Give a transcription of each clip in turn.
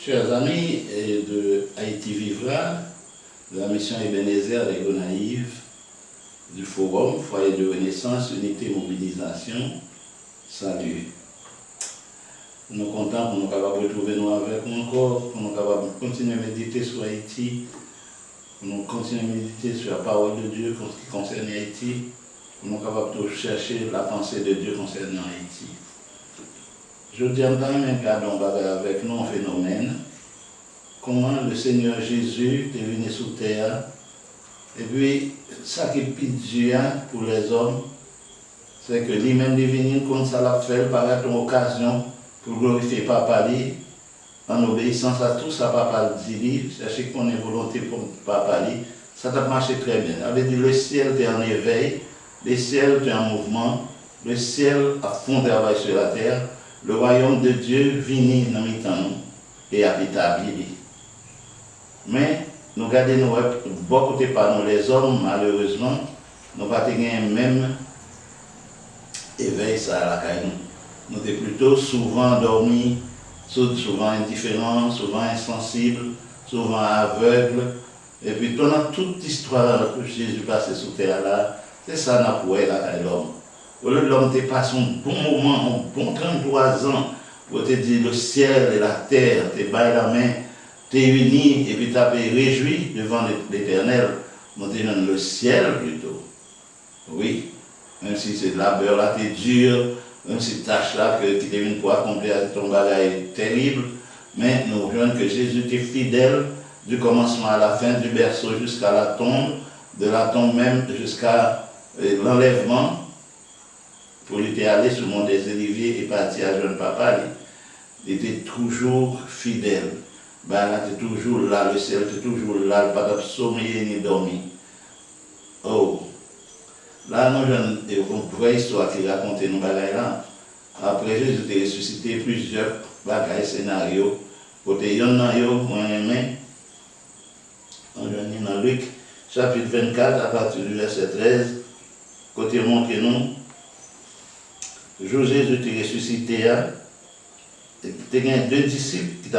Chers amis de Haïti Vivra, de la mission Ebenezer des Gonaïves, du Forum, Foyer de Renaissance, Unité Mobilisation, salut. Nous sommes contents pour nous capables de retrouver nous avec nous encore, pour nous capables de continuer à méditer sur Haïti, pour nous continuer à méditer sur la parole de Dieu qui concerne Haïti, pour nous capables de chercher la pensée de Dieu concernant Haïti. Je dis quand même un cadeau avec nous un phénomène. Comment le Seigneur Jésus est venu sur terre. Et puis, ça qui est dur pour les hommes, c'est que lui-même est venu comme ça l'a fait par une occasion pour glorifier Papa lui, en obéissance à tout ça Papa dit, chercher qu'on ait volonté pour Papa lui, ça a marché très bien. Ça veut dire le ciel est en éveil, le ciel est en mouvement, le ciel a fond travail sur la terre. Le royaume de Dieu vient dans mi-temps et habite à Billy. Mais nous gardons beaucoup de par nous les hommes, malheureusement, nous n'avons pas même éveil ça à la caille. Nous sommes plutôt souvent dormis, souvent indifférents, souvent insensibles, souvent aveugles. Et puis pendant toute l'histoire que Jésus passait sur terre là, c'est ça n'a pas la caille l'homme. L'homme te passe un bon moment, un bon 33 ans pour te dire le ciel et la terre, te baille la main, te unis et puis tu réjoui devant l'Éternel. Nous te donne le ciel plutôt. Oui, même si c'est de labeur là, t'es dur, même si tâche là qui te vient pour accomplir ton bagage terrible, mais nous voyons que Jésus est fidèle du commencement à la fin, du berceau jusqu'à la tombe, de la tombe même jusqu'à l'enlèvement. Pour lui aller sur le mont des Oliviers et partir à jeune papa, il était toujours fidèle. Ben, il était toujours là, le ciel était toujours là, pas de sommeiller ni dormir. Oh, là, nous avons une vraie histoire qui raconte nos bagailles là. Après, Jésus a ressuscité plusieurs bagailles, scénarios. Côté yon nan yo, moi aimé, on est dans Luc, chapitre 24, à partir du verset 13, côté montre nous. Le jour où Jésus est ressuscité, il y a deux disciples qui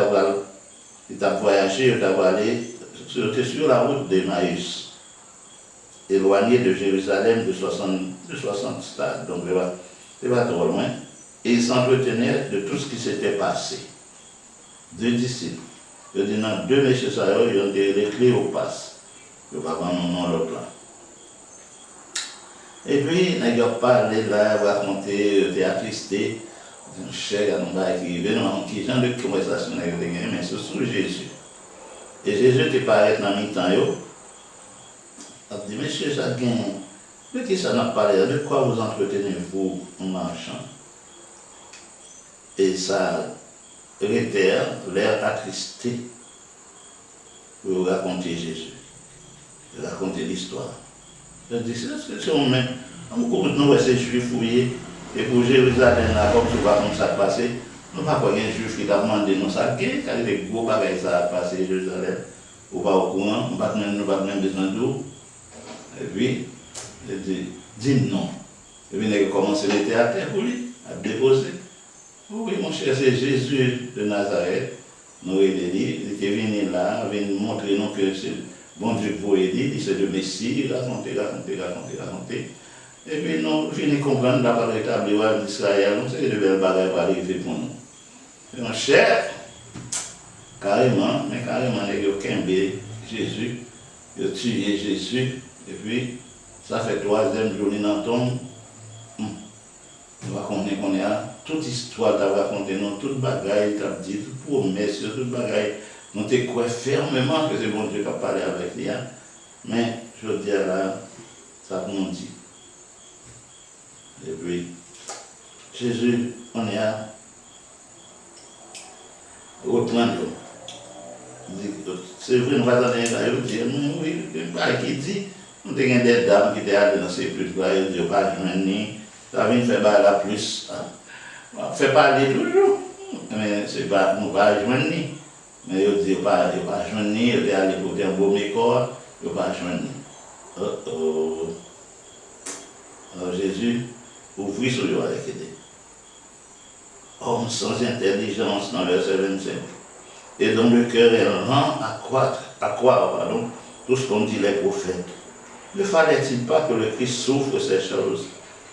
ont voyagé, qui ont allé sur la route d'Emmaüs, éloigné de Jérusalem de 60 stades, donc c'est pas trop loin. Et ils s'entretenaient de tout ce qui s'était passé. Deux disciples. Je dis non, deux messieurs, ils ont des clés au pass. Je ne vais pas prendre mon nom l'autre là. Et puis, il a parlé là, raconté, il a attristé, cher à nous qui qui genre de conversation mais c'est sur Jésus. Et Jésus était parlé dans le mi-temps, il a dit, monsieur, ça gagne. De qui ça n'a parlé? De quoi vous entretenez-vous en marchant? Et ça réitère l'air attristé pour raconter Jésus, raconter l'histoire. Je dis, c'est on met, nous, ces juifs fouillés, et pour Jérusalem, là, comme tu vois comme ça passé, nous ne pouvons pas un juif qui t'a demandé nous ça, car il y a des gros bagages ça a passé à Jérusalem, ou pas au courant, nous n'avons pas même besoin d'eau. Et puis, il dit non. Et puis, il a commencé à mettre à terre pour lui, à déposer. Oui, mon cher, c'est Jésus de Nazareth. Nous, il était venu là, il venu montrer nous que c'est. Bon Dieu vous a dit, c'est le Messie, raconter. Et puis nous finissons comprendre la parole établie d'Israël, c'est de belles bagages pour arriver pour nous. C'est mon cher, carrément, il y a aucun Jésus, il a tué Jésus, et puis ça fait 3e journée dans le tombe. On va connaître qu'on a toute histoire d'avoir raconté, nous, toute bagaille, dit, toute promesse, toute bagaille. Nous te croyons fermement que c'est bon Dieu qui a parlé avec lui. Mais je dis là, ça nous dit. Et puis, Jésus, on est à reprendre. C'est vrai, nous va dans les gens, ils disent, oui, qui dit, nous avons des dames qui étaient allées dans ces plus là, ils disent, pas joindre, ça vient faire la plus. Fait parler toujours, mais c'est pas, nous pas joindre. Mais ils disent pas joindre, ils allaient pour un beau mécor, ils ne pas joindre. Alors Jésus ouvrit sur lui avec l'idée. Homme sans intelligence dans verset 25. et dans le cœur elle rend à croire pardon, tout ce qu'ont dit les prophètes. Ne fallait-il pas que le Christ souffre ces choses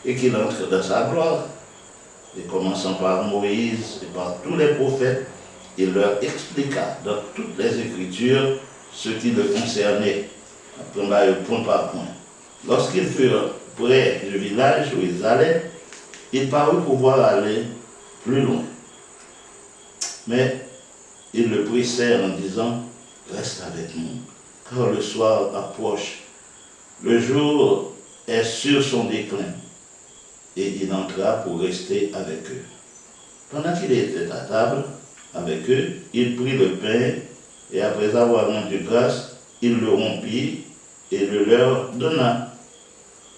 et qu'il entre dans sa gloire? Et commençant par Moïse et par tous les prophètes, il leur expliqua dans toutes les Écritures ce qui le concernait, point par point. Lorsqu'ils furent près du village où ils allaient, il parut pouvoir aller plus loin. Mais ils le pressèrent en disant, reste avec nous, car le soir approche. Le jour est sur son déclin. Et il entra pour rester avec eux. Pendant qu'il était à table avec eux, il prit le pain et après avoir rendu grâce, il le rompit et le leur donna.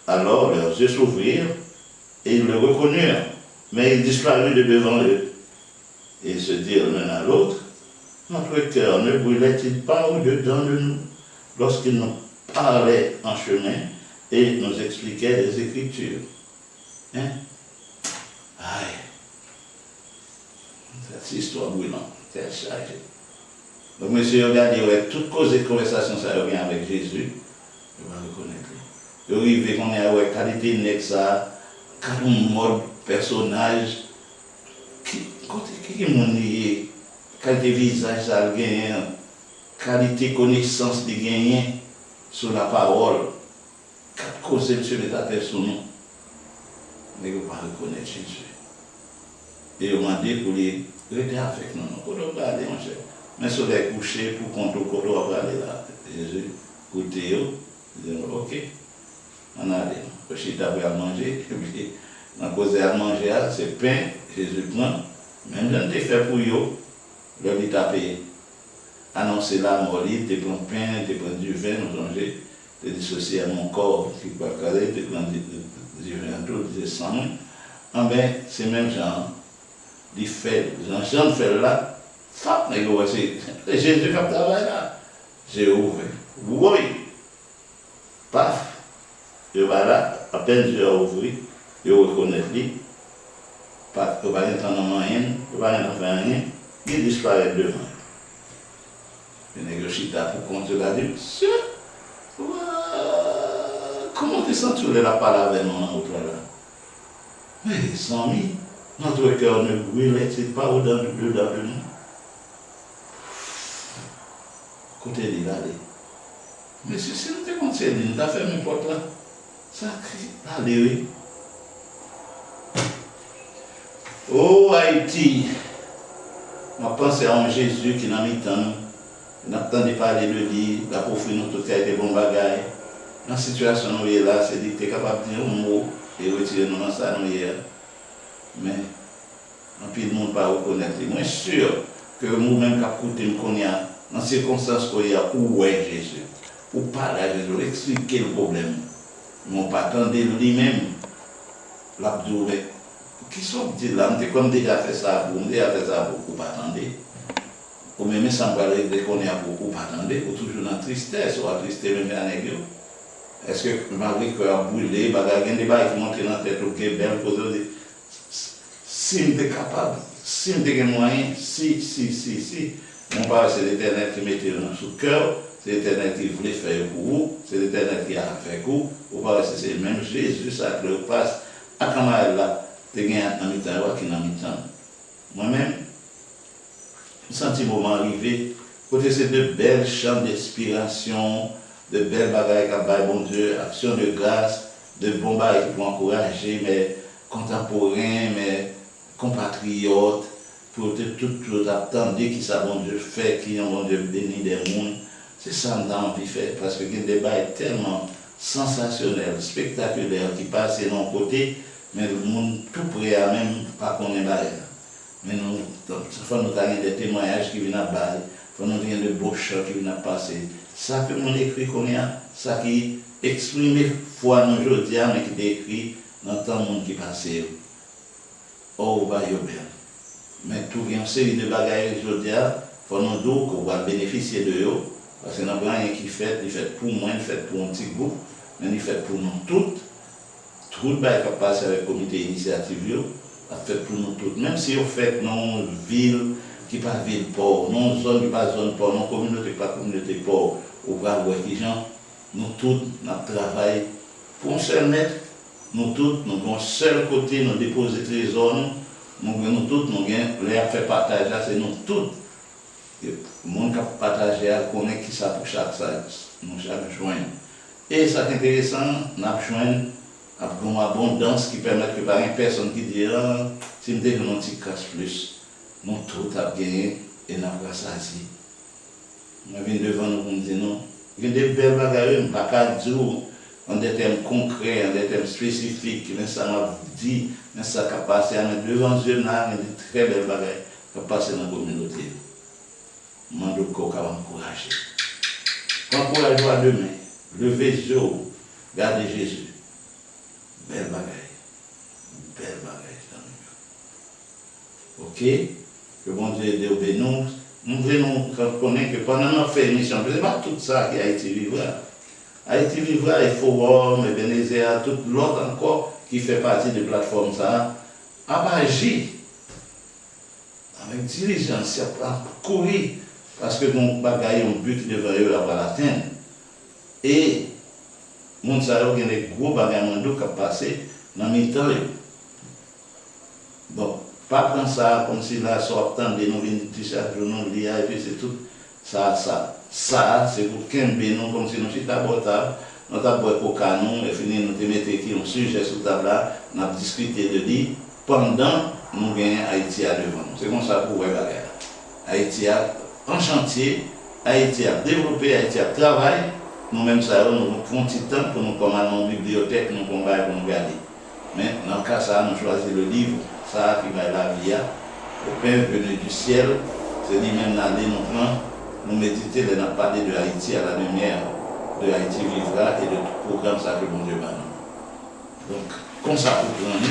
Alors leurs yeux s'ouvrirent et ils le reconnurent, mais il disparut de devant eux. Et ils se dirent l'un à l'autre, notre cœur ne brûlait-il pas au-dedans de nous lorsqu'il nous parlait en chemin et nous expliquait les Écritures? Hein? Aïe, cette histoire brûlante, c'est chargé. Donc, monsieur, regardez, ouais, toute cause et conversation, ça revient avec Jésus, je vais reconnaître. Je arrive qu'on a ouais, qualité next ça, quand on mode personnage, qui est mon lié, qualité visage, ça gagne, qualité connaissance de gagner sur la parole, quatre causes, monsieur, de ta personne. Mais vous ne pouvez pas reconnaître Jésus. Et on m'a dit pour les rester avec nous. Pour nous parler, mon cher. Mais sur les coucher, pour qu'on va aller là. Jésus, écoutez, ok. On a allé. Le chita pour à manger. On a causé à manger, c'est pain. Jésus prend. Même si on te fait pour eux, le lit a payé. Annoncer la mort, tu prends pain, tu prends du vin, nous manger. Tu dissocié à mon corps qui va caler, tu prends du vin, tout, du sang. Ah ben, c'est même genre, il fait, Jean fait là, fap, c'est Jésus qui travaille là. J'ai ouvert. Oui. Paf. Je vais là, à peine j'ai ouvert, je reconnais lui. Paf, je ne vais pas entendre rien, je ne vais pas faire rien, il disparaît devant. Je négocie pour contre la Dieu. Comment tu sens tu la parole avec nous en outre là? Mais les amis, notre cœur ne brûlait-il pas au-dedans de nous? Écoutez-les, allez. Mais si nous te conseillons, nous t'as fait mes portes là. Ça crie, allez, oui. Oh Haïti, je pense à un Jésus qui n'a mis tant nous. On a entendu parler de lui, la pauvre nous tout a été bon bagaille. Dans la situation où il est là, c'est qu'il est capable de dire un mot et retirer nous dans ça nous hier. Mais, en plus, le monde ne va pas reconnaître. Moi, je suis sûr que nous-mêmes, qui écoutons, qu'on y a, dans les circonstances qu'il y a, où est Jésus? Ou parler à Jésus, expliquer le problème. Ils n'ont pas attendu lui-même, l'abdou. Qui sont dit là, on a déjà fait ça, on a déjà fait ça, ou pas attendre. Ou même sans parler de qu'on est à beaucoup, pas attendre, ou toujours dans la tristesse, ou à tristesse même à l'église. Est-ce que malgré que a brûlé, il y a des bails qui montent dans la tête, ok, belle cause, si on est capable, si on a moyen, si, mon père c'est l'Éternel qui mettait dans son cœur, c'est l'Éternel qui voulait faire pour vous, c'est l'Éternel qui a fait pour vous, mon père c'est même Jésus, ça que le passe, à camarade là, tu as un mi-temps qui n'a mi-temps. Moi-même, je sens un moment arrivé, côté c'est de belles chants d'inspiration, de belles bagailles qui bon Dieu, action de grâce, de bons bagailles qui vont encourager mes contemporains, mes compatriotes, pour tout attendre qui ça bon Dieu fait, qui ont bon Dieu béni des mondes. C'est ça que j'ai envie de faire, parce que le débat est tellement sensationnel, spectaculaire, qui passe de l'autre côté, mais le monde tout prêt à même pas qu'on est barré. Mais nous, il faut nous avoir des témoignages qui viennent à bailler, il faut nous avoir de beaux chants qui viennent à passer. Ça que mon écrit qu'on a, ça qui exprime foi nous aujourd'hui, mais qui est écrit dans tant de monde qui passe. Oh, bah, belle. Mais tout il y a une série de bagages aujourd'hui, il faut nous dire qu'on va bénéficier de eux, parce que nous n'avons rien qui fait, il fait pour moi, il fait pour un petit groupe, mais il fait pour nous toutes. Tout le bail qui passe avec le comité initiative, a fait pour nous toutes. Même si on fait dans une ville, qui pas ville pauvre, non zone qui pas zone pauvre, non communauté qui pas communauté pauvre, ou pas voir qui gens, nous tous, nous travaillons pour un seul maître, nous tous, nous avons un seul côté, nous déposer trésor, nous tous, nous avons l'air fait partager, c'est nous tous. Le monde qui a partagé, connaît qui ça pour chaque joint. Et ça c'est intéressant, nous avons joint une abondance qui permet que par une personne qui dit, si je me un petit casse plus, nous tous avons gagné et nous avons rassasié. Nous venons devant nous pour nous dire non. Il y a des belles bagages, je ne peux pas dire en des termes concrets, en des termes spécifiques, mais ça m'a dit, mais ça a passé à mettre devant Dieu, il y a des très belles bagages qui ont passé dans la communauté. Je demande au corps à m'encourager. Encouragez-vous à demain. Levez les yeux, gardez Jésus. Belle bagaille. Belle bagaille dans le monde. Ok? Que bon Dieu aide au nous. Nous voulons connaître que pendant notre fait émission, ce n'est pas tout ça qui a été vivra. Haïti Vivra, il faut voir, Ebenezer, tout l'autre encore qui fait partie de la plateforme, ça a agi avec diligence, à courir, parce que mon bagaille, un but devant eux à l'atteindre. Et, mon salaire, il y a des gros bagailles qui ont passé dans mes temps. Bon, pas prendre ça comme si là, sortant de nous, chaque jour, nous, l'IA, et puis c'est tout. Ça, c'est pour qu'un bénon, comme si nous sommes à nous avons pour canon, et fini, nous mettons un sujet sur la table, nous avons discuté de lui pendant nous gagnons Haïti à devant. C'est comme ça pour voir Haïti en chantier, Haïti a développé, Haïti a travaillé. Nous-mêmes, ça, nous prenons un petit temps pour nous commander une bibliothèque, nous combattre pour nous garder. Mais dans le cas, ça, nous choisissons le livre, ça qui va la vie, au Père venu du ciel, c'est lui-même d'aller nous prendre. Nous méditer, nous parler de Haïti à la lumière de Haïti Vivra et de tout programme ça que bon Dieu va nous. Donc, comme ça pour prendre,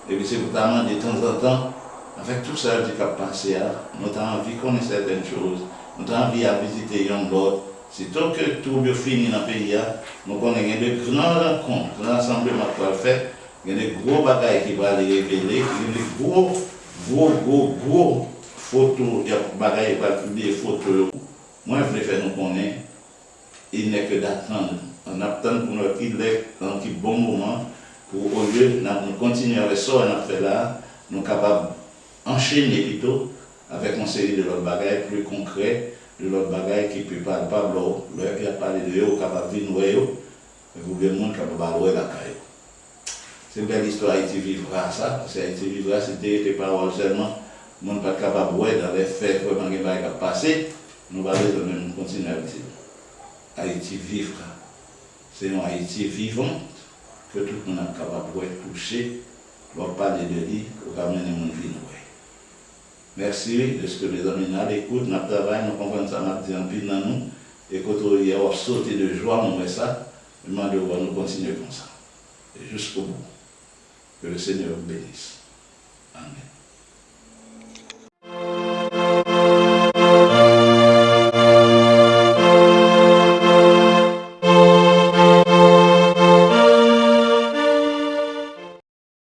et puis c'est notamment de temps en temps, avec tout ça qui a passé, nous avons envie de connaître certaines choses, nous avons envie de visiter Young Lord. Sitôt que tout est fini dans le pays, nous connaissons de grandes rencontres, de rassemblements qui vont faire, il y a des gros bagailles qui vont aller révéler, il y a des gros photos, il y a des bagailles qui vont publier des photos. Moi, je voulais faire nous connaître, il n'est que d'attendre. On attend pour nous qu'il est dans un bon moment, pour au lieu de continuer avec ça, on a fait là, nous sommes capables d'enchaîner plutôt avec une série de l'autre bagailles plus concrets, de l'autre bagailles qui ne peut pas l'heure qui a parlé de eux, capable de vivre, et vous voulez le monde capable de la caille. C'est une belle histoire, Haïti Vivra, ça, parce que Haïti Vivra, c'était des paroles seulement, le monde n'est pas capable de dans les faits, vraiment, il va passer. Nous allons même continuer à dire. Haïti vivra. C'est une Haïti vivante que tout le monde est capable de toucher, de parler de lui, pour amener les gens à vivre. Merci de ce que les amis écoutent, nous travaillons, nous comprenons ça, nous disons pile dans nous, et quand on y a sauté de joie, nous voyons ça, nous devons nous continuer comme ça, et jusqu'au bout. Que le Seigneur bénisse. Amen.